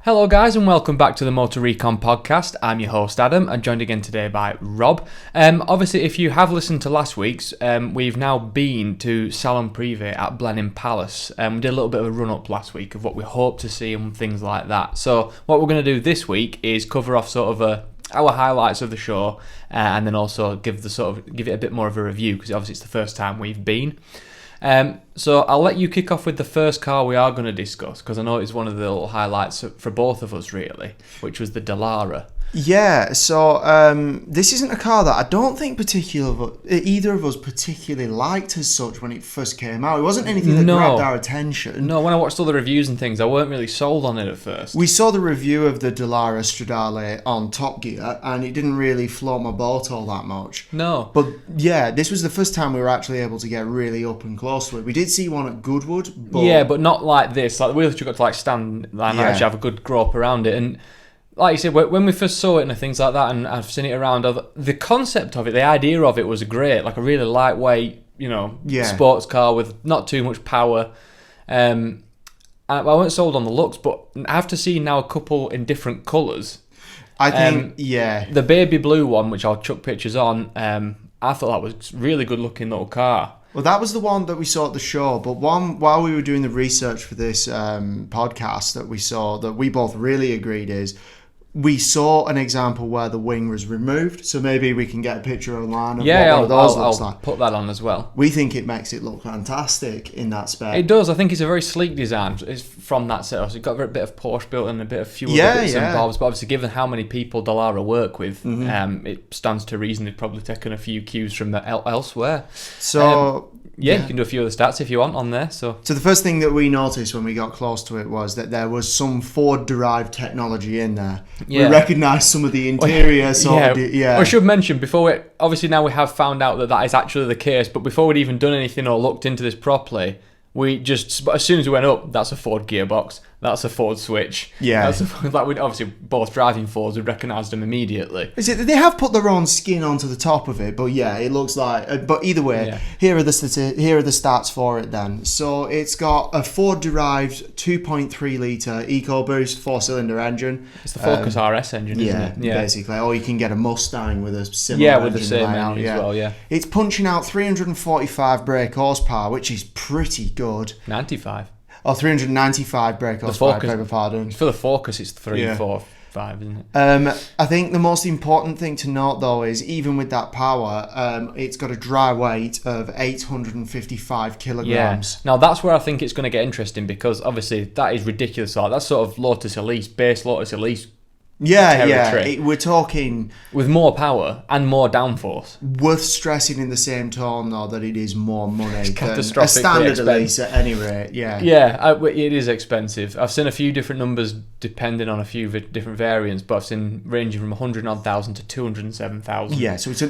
Hello guys and welcome back to the Motor Recon podcast. I'm your host Adam and joined again today by Rob. Obviously if you have listened to last week's, we've now been to Salon Privé at Blenheim Palace. We did a little bit of a run up last week of what we hope to see and things like that. So what we're going to do this week is cover off sort of our highlights of the show and then also give it a bit more of a review because obviously it's the first time we've been. So I'll let you kick off with the first car we are going to discuss because I know it's one of the little highlights for both of us really, which was the Dallara. Yeah, so this isn't a car that I don't think either of us particularly liked as such when it first came out. It wasn't anything that grabbed our attention. No, when I watched all the reviews and things, I weren't really sold on it at first. We saw the review of the Dallara Stradale on Top Gear and it didn't really float my boat all that much. No. But yeah, this was the first time we were actually able to get really up and close to it. We did see one at Goodwood, but... Yeah, but not like this. Like, we literally got to like stand and actually have a good grope around it. And like you said, when we first saw it and things like that, and I've seen it around, the concept of it, the idea of it was great. Like a really lightweight, sports car with not too much power. I wasn't sold on the looks, but after seeing now a couple in different colours, I think, the baby blue one, which I'll chuck pictures on, I thought that was a really good looking little car. Well, that was the one that we saw at the show, but while we were doing the research for this podcast that we saw, that we both really agreed is, we saw an example where the wing was removed, so maybe we can get a picture online of what one of those looks like. I'll put that on as well. We think it makes it look fantastic in that spec. It does. I think it's a very sleek design. It's from that set. So it's got a bit of Porsche built and a bit of few other bits and bobs. But obviously, given how many people Dallara work with, it stands to reason they've probably taken a few cues from elsewhere. So... you can do a few of the stats if you want on there. So the first thing that we noticed when we got close to it was that there was some Ford-derived technology in there. Yeah. We recognised some of the interior I should mention before obviously now we have found out that is actually the case, but before we'd even done anything or looked into this properly, we just, as soon as we went up, that's a Ford gearbox, that's a Ford switch. Yeah. Like we'd obviously both driving Fords, we recognised them immediately. They have put their own skin onto the top of it, but yeah, it looks like. But either way, here are the stats for it then. So it's got a Ford-derived 2.3 litre EcoBoost 4-cylinder engine. It's the Focus RS engine, isn't it? Yeah, basically. Or you can get a Mustang with a similar engine. With the same engine as well, yeah. It's punching out 345 brake horsepower, which is pretty good. 95. Oh, 395 brake horsepower, I beg your pardon. For the Focus, it's 345, isn't it? I think the most important thing to note, though, is even with that power, it's got a dry weight of 855 kilograms. Yeah. Now, that's where I think it's going to get interesting because, obviously, that is ridiculous. That's sort of Lotus Elise, base Lotus Elise. We're talking... With more power and more downforce. Worth stressing in the same tone, though, that it is more money than a standard Elise at any rate, it is expensive. I've seen a few different numbers depending on a few different variants, but I've seen ranging from 100,000 to 207,000. Yeah, so it's a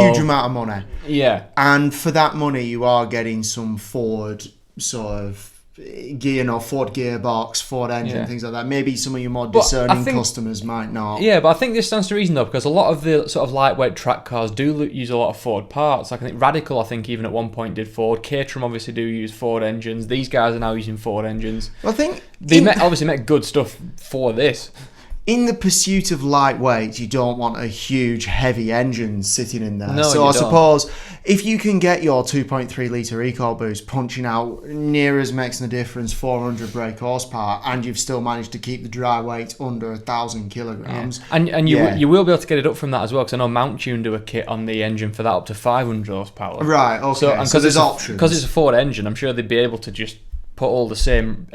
huge amount of money. Yeah. And for that money, you are getting some Ford sort of... Ford gearbox, Ford engine, things like that. Maybe some of your more discerning customers might not. Yeah, but I think this stands to reason though, because a lot of the sort of lightweight track cars do use a lot of Ford parts. Like I think Radical, even at one point did Ford. Caterham obviously do use Ford engines. These guys are now using Ford engines. I think they obviously make good stuff for this. In the pursuit of lightweight, you don't want a huge, heavy engine sitting in there. No, so I suppose if you can get your 2.3 litre EcoBoost punching out near as makes the difference 400 brake horsepower, and you've still managed to keep the dry weight under 1,000 kilograms. Yeah. And you will be able to get it up from that as well, because I know Mount Tune do a kit on the engine for that up to 500 horsepower. Right, okay. So there's options. Because it's a Ford engine, I'm sure they'd be able to just put all the same...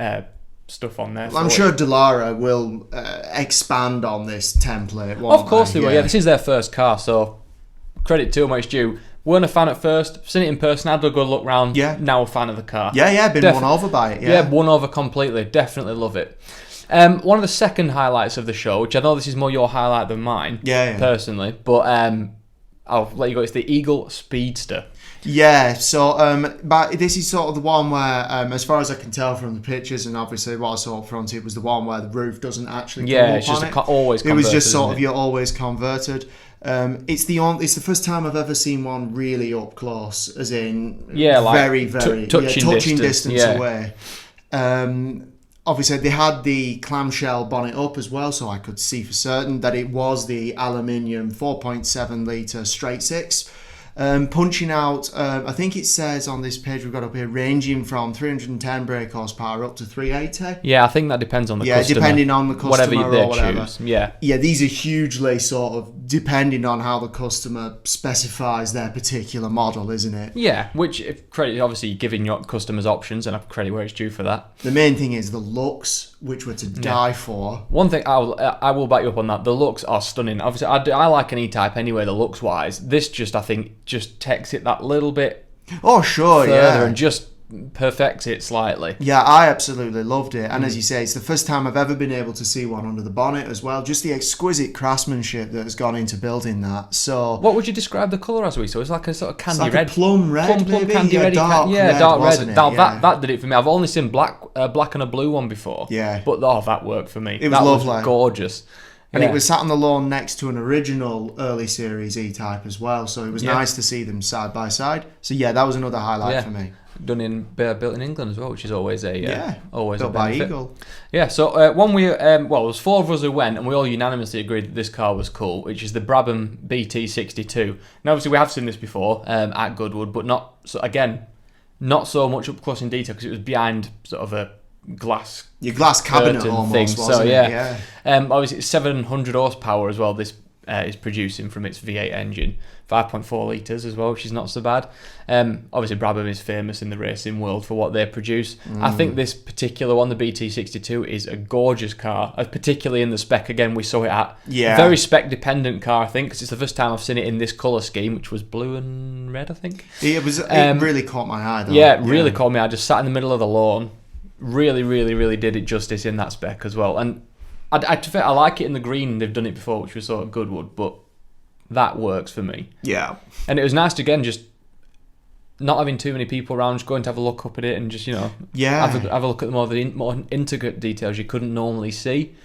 stuff on there. I'm sure Dallara will expand on this template. Of course they will. Yeah, this is their first car, so credit to them where it's due. Weren't a fan at first, seen it in person, had a good look round. Yeah. Now a fan of the car. Been won over by it. Yeah, won over completely. Definitely love it. One of the second highlights of the show, which I know this is more your highlight than mine, personally, but I'll let you go. It's the Eagle Speedster. Yeah, so but this is sort of the one where, as far as I can tell from the pictures, and obviously what I saw up front, it was the one where the roof doesn't actually come up it's just on it. Always converted. It was just sort of you're always converted. It's the first time I've ever seen one really up close, as in very touching distance away. obviously, they had the clamshell bonnet up as well, so I could see for certain that it was the aluminium 4.7 litre straight six. Punching out, I think it says on this page we've got up here, ranging from 310 brake horsepower up to 380. Yeah, I think that depends on the customer. Yeah, depending on the customer whatever they or whatever. choose. Yeah. Yeah, these are hugely sort of depending on how the customer specifies their particular model, isn't it? Yeah, which if credit, obviously you're giving your customers options, and I credit where it's due for that. The main thing is the looks, which were to die for. One thing I will back you up on that. The looks are stunning. Obviously, I like an E-Type anyway. The looks wise, this just I think just takes it that little bit. Oh sure, further yeah, and just perfects it slightly. Yeah, I absolutely loved it, and as you say, it's the first time I've ever been able to see one under the bonnet as well. Just the exquisite craftsmanship that has gone into building that. So, what would you describe the colour as we saw? It's like a sort of candy like red, a plum red, plum maybe? candy Yeah, red, dark red, dark red. wasn't it? Now, Yeah. that did it for me. I've only seen black and a blue one before. Yeah. But that worked for me. It was lovely. Gorgeous. And Yeah. it was sat on the lawn next to an original early series E-Type as well, so it was nice to see them side by side. So yeah, that was another highlight for me. Built in England as well, which is always always built a by benefit. Eagle. Yeah, so one there was four of us who went, and we all unanimously agreed that this car was cool, which is the Brabham BT62. Now, obviously, we have seen this before at Goodwood, but not so much up close in detail because it was behind sort of a glass cabinet almost thing. wasn't So it? yeah. Obviously it's 700 horsepower as well. This is producing from its V8 engine, 5.4 litres as well, which is not so bad. Obviously Brabham is famous in the racing world for what they produce. I think this particular one, the BT62, is a gorgeous car, particularly in the spec. Again, we saw it at a very spec dependent car, I think, because it's the first time I've seen it in this colour scheme, which was blue and red, I think. It really caught my eye though. Yeah, it really caught me. I just sat in the middle of the lawn. Really, really, really did it justice in that spec as well. And I like it in the green. They've done it before, which was sort of Goodwood, but that works for me. Yeah. And it was nice to, again, just not having too many people around, just going to have a look up at it and just, have a look at the more intricate details you couldn't normally see.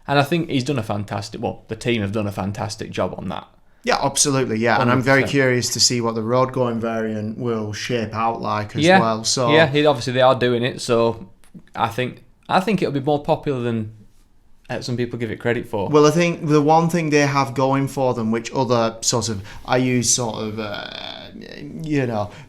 And I think the team have done a fantastic job on that. Yeah, absolutely, yeah. 100%. And I'm very curious to see what the road going variant will shape out like as well. So obviously they are doing it, so I think it'll be more popular than some people give it credit for. Well, I think the one thing they have going for them, which other sort of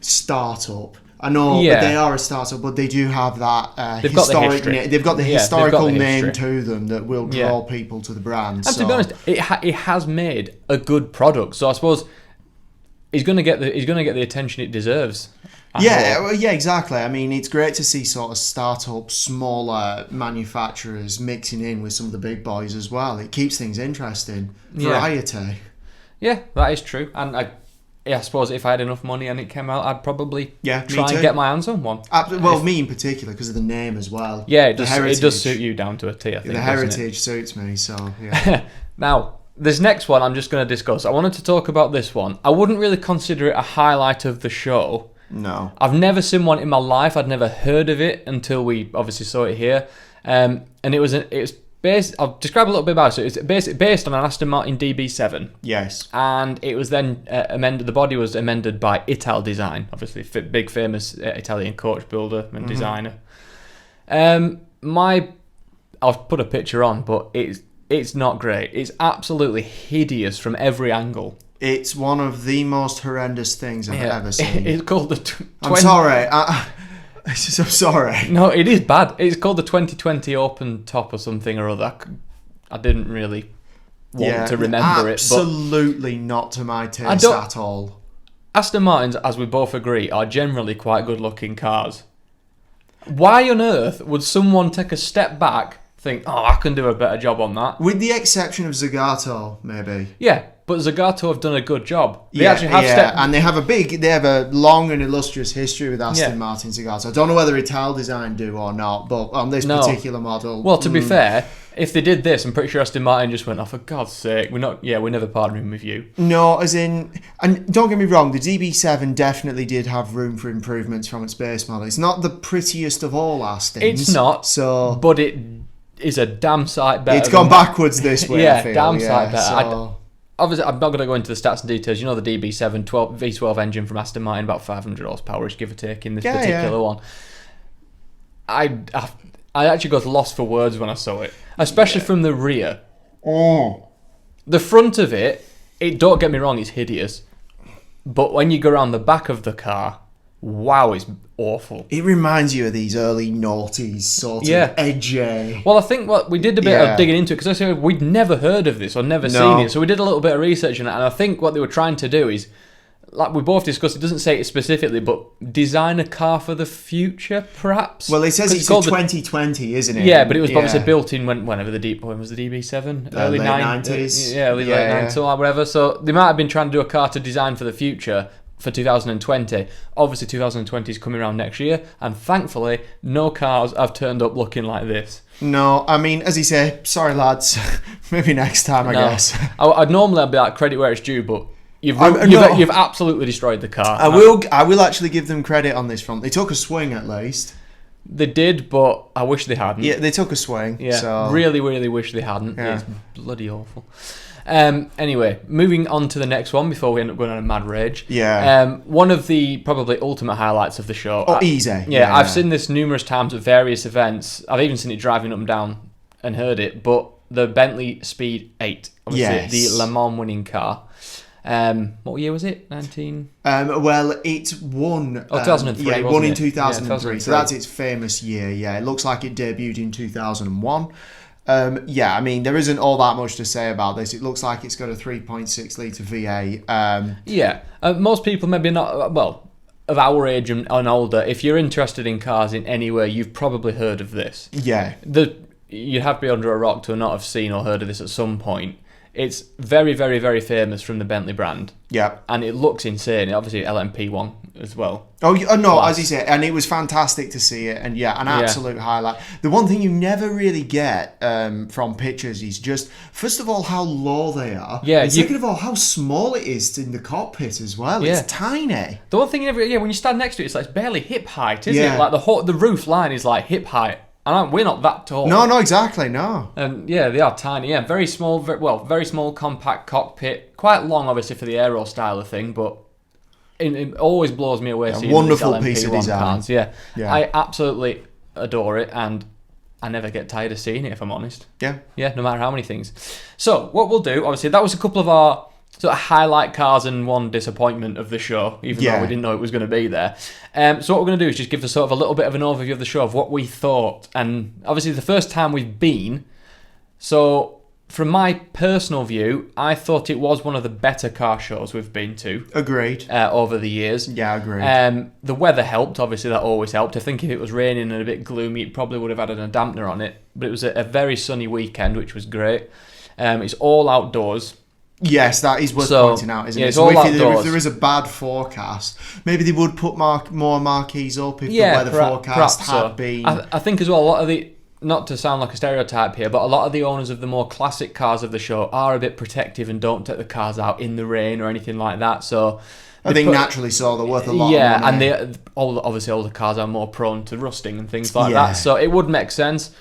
startup. I know that they are a startup, but they do have that they've got the historical name to them that will draw people to the brand. And to be honest, it has made a good product. So I suppose he's going to get the attention it deserves. Yeah, exactly. I mean, it's great to see sort of startup, smaller manufacturers mixing in with some of the big boys as well. It keeps things interesting. Variety. Yeah, that is true. And I suppose if I had enough money and it came out, I'd probably try and get my hands on one. Me in particular, because of the name as well. Yeah, it does suit you down to a T, I think. The heritage suits me, so yeah. Now, this next one I'm just going to discuss. I wanted to talk about this one. I wouldn't really consider it a highlight of the show. No. I've never seen one in my life. I'd never heard of it until we obviously saw it here. And it's based, I'll describe a little bit about it. It's based on an Aston Martin DB7. Yes. And it was then amended, the body was amended by Ital Design, obviously big famous Italian coach builder and designer. I'll put a picture on, but it's not great. It's absolutely hideous from every angle. It's one of the most horrendous things I've ever seen. It's called the... I'm sorry. I'm sorry. No, it is bad. It's called the 2020 Open Top or something or other. I didn't really want to remember it. Absolutely not to my taste at all. Aston Martins, as we both agree, are generally quite good-looking cars. Why on earth would someone take a step back, think, I can do a better job on that? With the exception of Zagato, maybe. Yeah, but Zagato have done a good job. They actually have and they have a long and illustrious history with Aston Martin Zagato. I don't know whether Ital Design do or not, but on this particular model... Well, to be fair, if they did this, I'm pretty sure Aston Martin just went, for God's sake, we're never partnering with you. No, as in... And don't get me wrong, the DB7 definitely did have room for improvements from its base model. It's not the prettiest of all Astons. It's not, but it is a damn sight better. It's gone backwards this way, I feel. Damn sight better. So... Obviously, I'm not going to go into the stats and details. You know the DB7 V12 engine from Aston Martin, about 500 horsepower, give or take, in this particular one. I I actually got lost for words when I saw it, especially from the rear. Oh. The front of it, don't get me wrong, it's hideous. But when you go around the back of the car, wow, it's awful. It reminds you of these early noughties sort of edgy. Well, I think we did a bit of digging into it, because I said we'd never heard of this or never seen it. So we did a little bit of research on it, and I think what they were trying to do is, like we both discussed, it doesn't say it specifically, but design a car for the future, perhaps? Well, it says it's a 2020, isn't it? Yeah, but it was obviously built in whenever when was the DB7? Early 90s. Late 90s or whatever. So they might have been trying to do a car to design for the future for 2020. Obviously, 2020 is coming around next year, and thankfully, no cars have turned up looking like this. No, I mean, as you say, sorry lads, maybe next time, I guess. I'd normally be like, credit where it's due, but you've absolutely destroyed the car. I will actually give them credit on this front. They took a swing at least. They did, but I wish they hadn't. Yeah, they took a swing. Yeah, so. really, really wish they hadn't. Yeah. It's bloody awful. Anyway, moving on to the next one before we end up going on a mad rage. Yeah. One of the probably ultimate highlights of the show. Oh, easy. Yeah, I've seen this numerous times at various events. I've even seen it driving up and down and heard it. But the Bentley Speed 8, obviously the Le Mans winning car. What year was it? 19? Well, it won. 2003. Yeah, it won in 2003. Yeah, 2003. So that's its famous year. Yeah, it looks like it debuted in 2001. I mean, there isn't all that much to say about this. It looks like it's got a 3.6 litre V8. Most people maybe not, well, of our age and older, if you're interested in cars in any way, you've probably heard of this. Yeah. You'd have to be under a rock to not have seen or heard of this at some point. It's very, very, very famous from the Bentley brand. Yeah. And it looks insane. Obviously, LMP1 as well. Oh, no, as you say, and it was fantastic to see it. And an absolute highlight. The one thing you never really get from pictures is just, first of all, how low they are. Yeah. And second of all, how small it is in the cockpit as well. Yeah. It's tiny. The one thing you never, when you stand next to it, it's barely hip height, isn't it? Like the roof line is like hip height. And we're not that tall. No, exactly, no. And they are tiny. Yeah, very small, very small, compact cockpit. Quite long, obviously, for the aero style of thing, but it always blows me away seeing wonderful these LMP1 piece of design. cars. Yeah, I absolutely adore it, and I never get tired of seeing it, if I'm honest. Yeah. Yeah, no matter how many things. So, what we'll do, obviously, that was a couple of our sort of highlight cars and one disappointment of the show, even though we didn't know it was going to be there. So what we're going to do is just give us sort of a little bit of an overview of the show, of what we thought. And obviously the first time we've been, so from my personal view, I thought it was one of the better car shows we've been to. Agreed. Over the years. Yeah, agreed. The weather helped, obviously that always helped. I think if it was raining and a bit gloomy, it probably would have had a dampener on it. But it was a very sunny weekend, which was great. It's all outdoors. Yes, that is worth pointing out, isn't it? So if there is a bad forecast, maybe they would put more marquees up if the weather forecast had been. I think as well, a lot of the, not to sound like a stereotype here, but a lot of the owners of the more classic cars of the show are a bit protective and don't take the cars out in the rain or anything like that. So I think naturally so, they're worth a lot of money. And obviously all the cars are more prone to rusting and things like that. So it would make sense.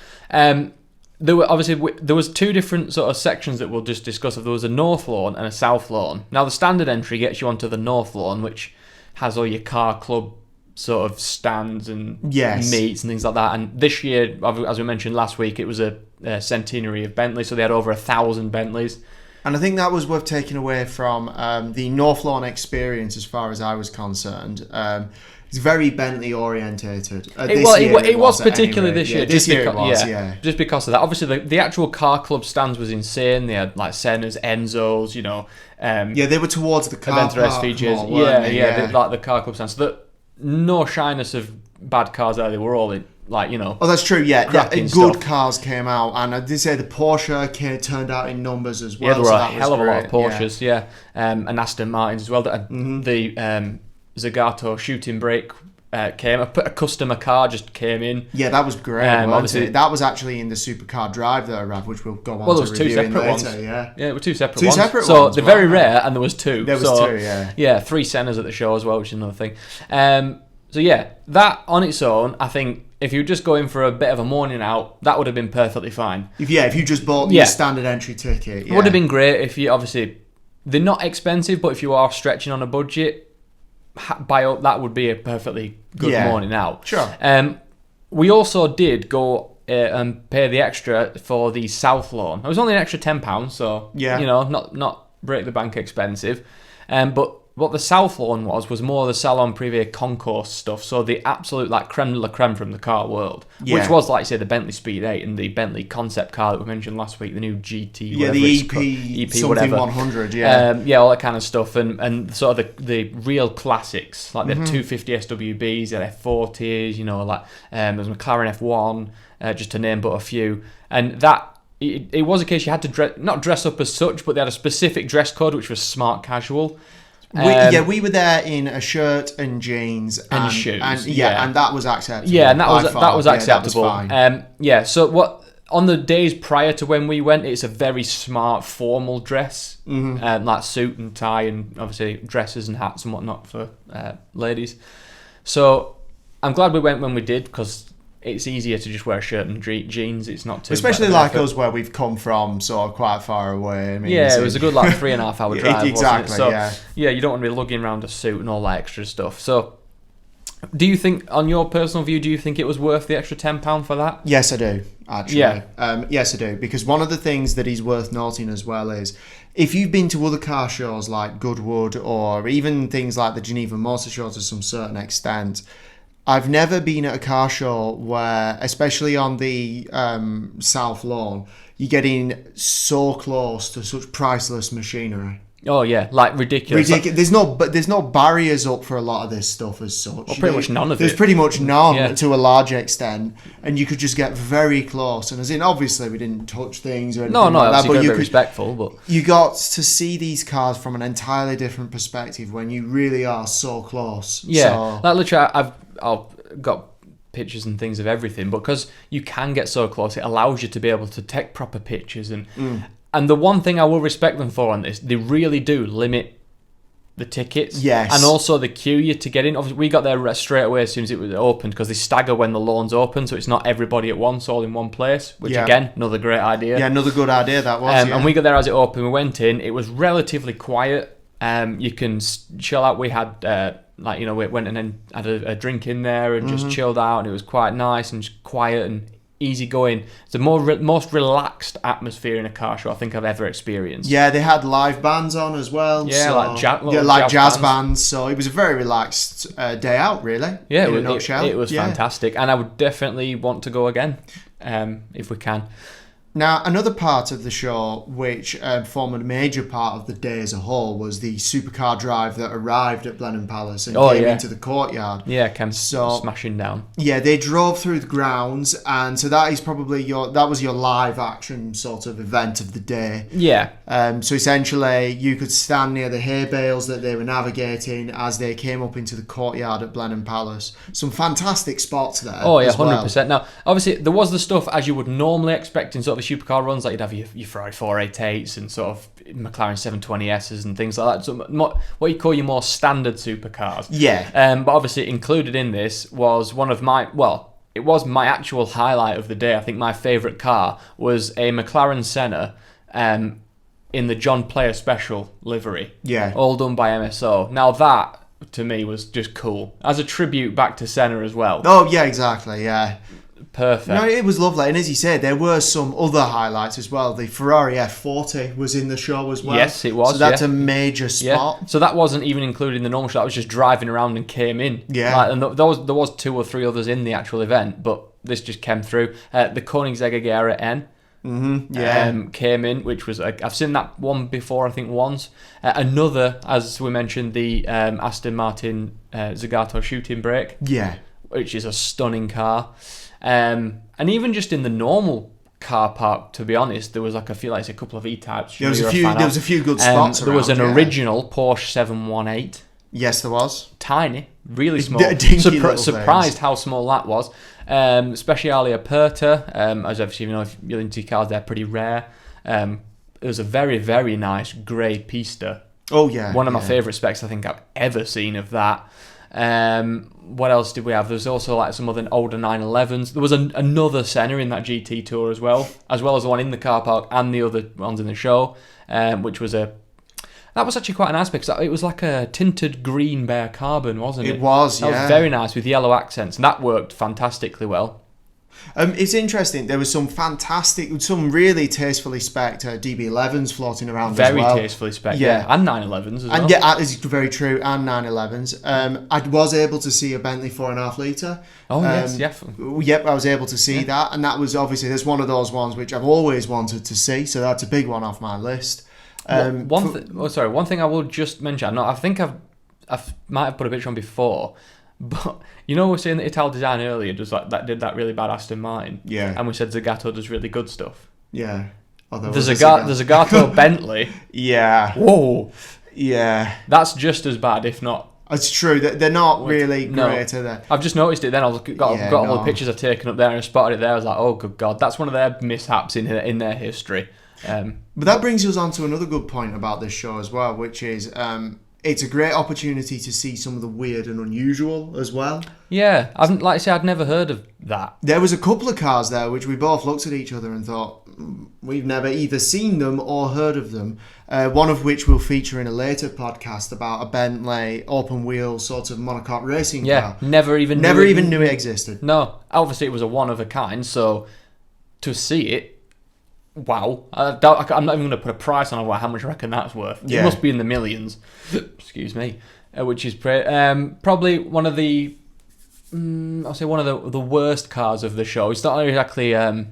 There was two different sort of sections that we'll just discuss. There was a north lawn and a south lawn. Now the standard entry gets you onto the north lawn, which has all your car club sort of stands and meets and things like that. And this year, as we mentioned last week, it was a centenary of Bentley, so they had over 1,000 Bentleys. And I think that was worth taking away from the North Lawn experience, as far as I was concerned. It's very Bentley orientated. It was particularly this year. This year it was. Just because of that. Obviously, the actual car club stands was insane. They had like Senna's, Enzo's, they were towards the car Aventura park SVJs. more, weren't they? Like the car club stands. So that no shyness of bad cars there. They were all in, Oh, that's true. Yeah, good stuff. cars came out, and I did say the Porsche turned out in numbers as well. Yeah, there were a hell of a lot of Porsches. Yeah, and Aston Martins as well. The Zagato shooting brake came. A customer car just came in. Yeah, that was great. Obviously, that was actually in the supercar drive that I ran, which we'll go on to review. Well, there was two separate ones. Yeah, it were two separate ones. So they're very rare, and there was two. There was two. Yeah. Yeah, 3 Sennas at the show as well, which is another thing. That on its own, I think if you were just going for a bit of a morning out, that would have been perfectly fine. If you just bought your standard entry ticket, it would have been great if you obviously they're not expensive, but if you are stretching on a budget. That would be a perfectly good morning out. Sure. We also did go and pay the extra for the South Lawn. It was only an extra £10, so not break the bank expensive. But what the South Lawn was more the Salon Privé concourse stuff, so the absolute creme de la creme from the car world, which was, like I say, the Bentley Speed 8 and the Bentley concept car that we mentioned last week, the new GT, the EP something whatever. 100, all that kind of stuff, and sort of the real classics, like the 250 SWBs, the F40s, there's McLaren F1, just to name but a few, and that. It was a case you had to not dress up as such, but they had a specific dress code, which was smart casual. We were there in a shirt and jeans and shoes, and that was acceptable. Yeah, and that was acceptable. That was fine. So what on the days prior to when we went, it's a very smart formal dress, like suit and tie, and obviously dresses and hats and whatnot for ladies. So I'm glad we went when we did, because it's easier to just wear a shirt and jeans. It's not too... Especially like us, where we've come from sort of quite far away. I mean, it was a good 3.5 hour drive, exactly, wasn't it? So, you don't want to be lugging around a suit and all that extra stuff. So, do you think, on your personal view, do you think it was worth the extra £10 for that? Yes, I do, actually. Yeah. Yes, I do. Because one of the things that is worth noting as well is, if you've been to other car shows like Goodwood, or even things like the Geneva Motor Show to some certain extent, I've never been at a car show where, especially on the South Lawn, you're getting so close to such priceless machinery. Oh yeah, ridiculous. There's no barriers up for a lot of this stuff as such. Well, pretty much none of it. There's pretty much none to a large extent, and you could just get very close. And as in, obviously, we didn't touch things or anything like that, but you be respectful. But you got to see these cars from an entirely different perspective when you really are so close. Yeah, literally, I've got pictures and things of everything, but because you can get so close, it allows you to be able to take proper pictures. And the one thing I will respect them for on this, they really do limit the tickets. Yes. And also the queue you to get in. Obviously, we got there straight away as soon as it was opened, because they stagger when the lawn's open, so it's not everybody at once, all in one place, which again, another great idea. Yeah, another good idea that was. And we got there as it opened, we went in, it was relatively quiet. You can chill out. We had... we went and then had a drink in there and just chilled out, and it was quite nice and just quiet and easy going. It's the most relaxed atmosphere in a car show I think I've ever experienced. Yeah, they had live bands on as well. Yeah, so, jazz bands. So it was a very relaxed day out, really. Yeah, in a nutshell. It was fantastic, and I would definitely want to go again if we can. Now, another part of the show, which formed a major part of the day as a whole, was the supercar drive that arrived at Blenheim Palace and came into the courtyard. Yeah, came smashing down. Yeah, they drove through the grounds, and so that is probably that was your live action sort of event of the day. Yeah. So essentially, you could stand near the hay bales that they were navigating as they came up into the courtyard at Blenheim Palace. Some fantastic spots there. Oh yeah, 100%. Now, obviously, there was the stuff as you would normally expect in sort of supercar runs, like you'd have your Ferrari 488s and sort of McLaren 720Ss and things like that. So what you call your more standard supercars. Yeah. But obviously included in this was it was my actual highlight of the day. I think my favourite car was a McLaren Senna in the John Player Special livery. Yeah. All done by MSO. Now that, to me, was just cool. As a tribute back to Senna as well. Oh, yeah, exactly, yeah. Perfect. No, it was lovely, and as you said, there were some other highlights as well. The Ferrari F40 was in the show as well. Yes, it was. So that's a major spot. Yeah. So that wasn't even included in the normal shot. That was just driving around and came in. Yeah. And there was 2 or 3 others in the actual event, but this just came through. The Koenigsegg Agera N. Came in, which was I've seen that one before, I think once. Another, as we mentioned, the Aston Martin Zagato shooting brake. Yeah. Which is a stunning car. And even just in the normal car park, to be honest, there was I feel like it's a couple of E-types. There was a few good spots around. There was an original Porsche 718. Yes, there was. Tiny, really small. Surprised how small that was. Speciale Aperta, as obviously you know, if you're into cars, they're pretty rare. It was a very, very nice grey Pista. Oh yeah. One of my favourite specs I think I've ever seen of that. What else did we have? There's also like some other older 911s. There was another Senna in that GT Tour as well as the one in the car park and the other ones in the show, which was that was actually quite a nice because it was like a tinted green bare carbon, wasn't it? It was, That was very nice with yellow accents, and that worked fantastically well. It's interesting. There was some really tastefully spec'd DB11s floating around Very as well. tastefully spec, yeah. And 911s as well. And yeah, it's very true. And 911s. I was able to see a Bentley 4.5 litre. Oh yes, yeah. Yep, I was able to see that, and that was obviously that's one of those ones which I've always wanted to see. So that's a big one off my list. One thing I will just mention. No, I think I might have put a picture on before. But we were saying that Ital Design earlier does did that really bad Aston Martin. Yeah. And we said Zagato does really good stuff. Yeah. There's a Zagato Bentley. Yeah. Whoa. Yeah. That's just as bad, if not. It's true that they're not really great, are they? I've just noticed it. Then I've got all the pictures I've taken up there and I spotted it there. I was like, oh good God, that's one of their mishaps in their history. But that brings us on to another good point about this show as well, which is it's a great opportunity to see some of the weird and unusual as well. Yeah, I'd never heard of that. There was a couple of cars there which we both looked at each other and thought, we've never either seen them or heard of them. One of which we'll feature in a later podcast about a Bentley open wheel sort of monocoque racing car. Never even knew it existed. No, obviously it was a one of a kind, so to see it, wow. I'm not even going to put a price on how much I reckon that's worth. Yeah. It must be in the millions. Excuse me. Which is probably one of the worst cars of the show. It's not exactly a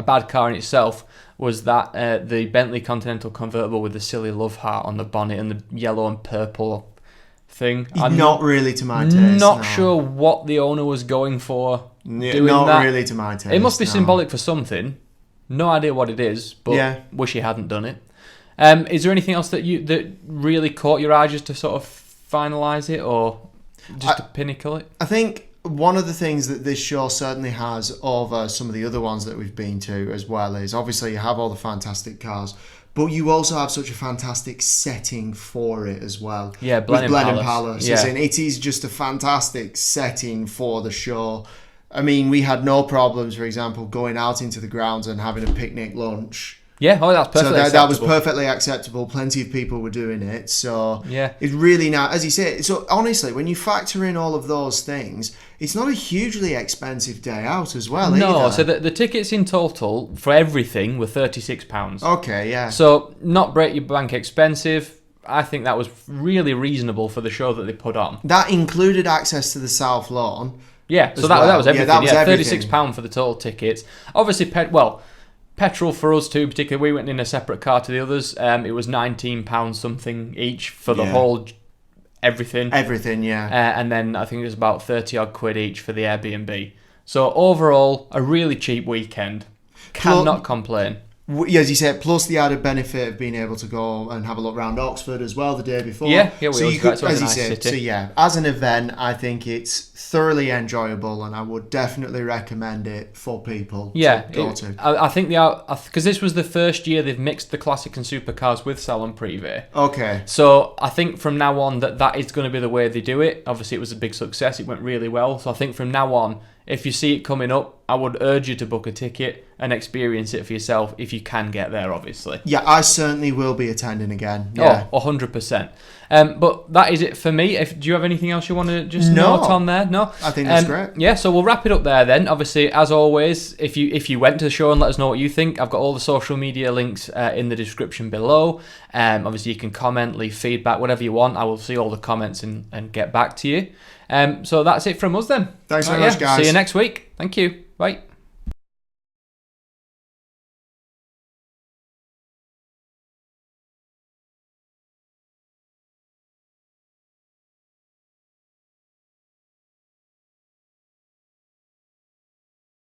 bad car in itself. Was that the Bentley Continental convertible with the silly love heart on the bonnet and the yellow and purple thing? I'm not really to my taste. Not sure what the owner was going for doing not that. Really to my taste. It must be symbolic for something. No idea what it is, but wish he hadn't done it. Is there anything else that really caught your eye just to sort of finalise it or just to pinnacle it? I think one of the things that this show certainly has over some of the other ones that we've been to as well is obviously you have all the fantastic cars, but you also have such a fantastic setting for it as well. Yeah, Blenheim Palace. Yeah. It is just a fantastic setting for the show. I mean, we had no problems, for example, going out into the grounds and having a picnic lunch. Yeah, that's perfectly acceptable. That was perfectly acceptable. Plenty of people were doing it. So yeah, it's really nice. As you say, so honestly, when you factor in all of those things, it's not a hugely expensive day out as well. No, either. So the tickets in total for everything were £36. Okay, yeah. So not break your bank expensive. I think that was really reasonable for the show that they put on. That included access to the South Lawn. Yeah, so that was everything. Yeah, that was everything. £36 for the total tickets. Obviously, petrol for us too, particularly we went in a separate car to the others. It was £19 something each for the whole everything. Everything, yeah. And then I think it was about 30 odd quid each for the Airbnb. So overall, a really cheap weekend. Cannot complain. As you said, plus the added benefit of being able to go and have a look around Oxford as well the day before. Yeah, we as you said, so yeah, as an event, I think it's thoroughly enjoyable, and I would definitely recommend it for people to go to. I think because this was the first year they've mixed the classic and supercars with Salon Privé. Okay. So I think from now on that is going to be the way they do it. Obviously, it was a big success. It went really well. So I think from now on, if you see it coming up, I would urge you to book a ticket and experience it for yourself if you can get there, obviously. Yeah, I certainly will be attending again. Yeah. Oh, 100%. But that is it for me. Do you have anything else you want to just note on there? No? I think that's great. Yeah, so we'll wrap it up there then. Obviously, as always, if you went to the show and let us know what you think, I've got all the social media links in the description below. Obviously, you can comment, leave feedback, whatever you want. I will see all the comments and get back to you. So that's it from us then. Thanks very much, guys. See you next week. Thank you. Bye.